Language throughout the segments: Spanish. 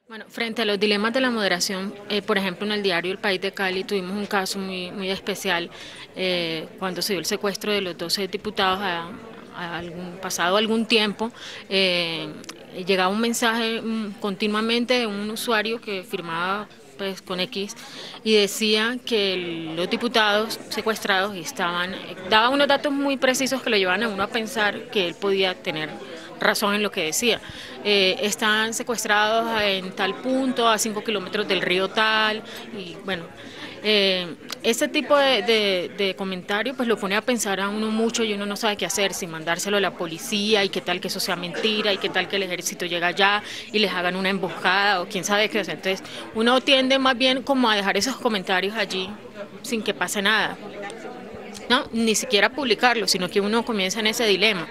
Bueno, frente a los dilemas de la moderación, por ejemplo, en el diario El País de Cali tuvimos un caso muy especial cuando se dio el secuestro de los 12 diputados pasado algún tiempo. Llegaba un mensaje continuamente de un usuario que firmaba pues con X y decía que los diputados secuestrados daba unos datos muy precisos que lo llevaban a uno a pensar que él podía tener razón en lo que decía. Están secuestrados en tal punto, a 5 kilómetros del río tal, y bueno, ese tipo de comentario pues lo pone a pensar a uno mucho y uno no sabe qué hacer, si mandárselo a la policía y qué tal que eso sea mentira y qué tal que el ejército llega allá y les hagan una emboscada o quién sabe qué hacer. Entonces uno tiende más bien como a dejar esos comentarios allí sin que pase nada. No, ni siquiera publicarlo, sino que uno comienza en ese dilema.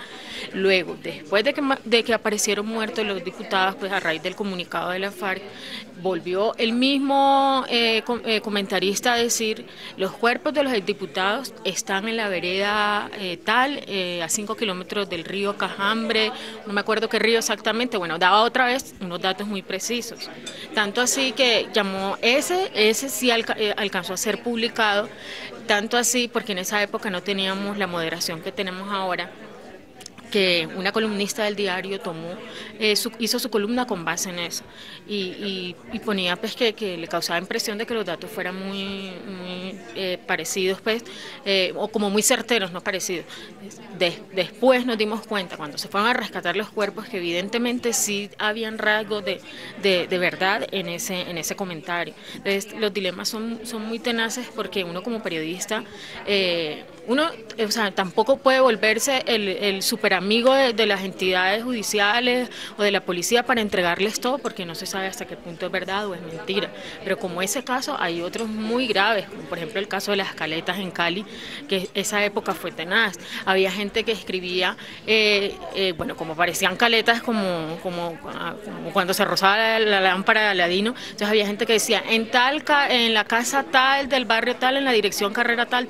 Luego, después de que aparecieron muertos los diputados, pues a raíz del comunicado de la FARC, volvió el mismo comentarista a decir, los cuerpos de los diputados están en la vereda tal, a 5 kilómetros del río Cajambre, no me acuerdo qué río exactamente, bueno, daba otra vez unos datos muy precisos. Tanto así que llamó, ese sí alcanzó a ser publicado, tanto así porque en esa época no teníamos la moderación que tenemos ahora, que una columnista del diario hizo su columna con base en eso y ponía pues que le causaba impresión de que los datos fueran muy parecidos pues, o como muy certeros, no parecidos. Después nos dimos cuenta, cuando se fueron a rescatar los cuerpos, que evidentemente sí habían rasgos de verdad en ese comentario. Entonces los dilemas son muy tenaces porque uno como periodista, o sea, tampoco puede volverse el superamigo de las entidades judiciales o de la policía para entregarles todo, porque no se sabe hasta qué punto es verdad o es mentira. Pero como ese caso, hay otros muy graves, como por ejemplo el caso de las caletas en Cali, que esa época fue tenaz. Había gente que escribía, bueno, como parecían caletas, como cuando se rozaba la lámpara de Aladino. Entonces había gente que decía, en la casa tal, del barrio tal, en la dirección carrera tal,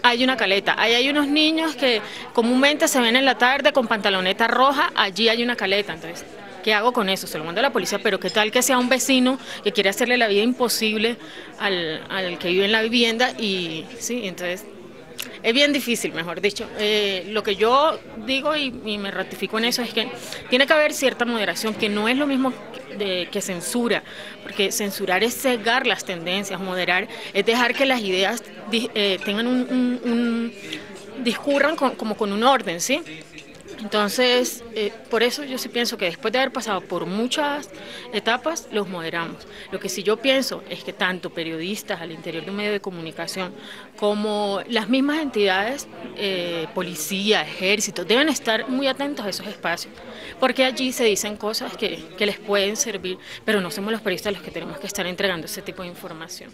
hay una caleta. Ahí hay unos niños que comúnmente se ven en la tarde con pantaloneta roja, allí hay una caleta. Entonces, ¿qué hago con eso? Se lo mando a la policía, pero ¿qué tal que sea un vecino que quiere hacerle la vida imposible al que vive en la vivienda? Y sí, entonces es bien difícil, mejor dicho. Lo que yo digo y me ratifico en eso es que tiene que haber cierta moderación, que no es lo mismo que censura, porque censurar es cegar las tendencias, moderar es dejar que las ideas tengan discurran como con un orden, ¿sí? Entonces, por eso yo sí pienso que después de haber pasado por muchas etapas, los moderamos. Lo que sí yo pienso es que tanto periodistas al interior de un medio de comunicación como las mismas entidades, policía, ejército, deben estar muy atentos a esos espacios, porque allí se dicen cosas que les pueden servir, pero no somos los periodistas los que tenemos que estar entregando ese tipo de información.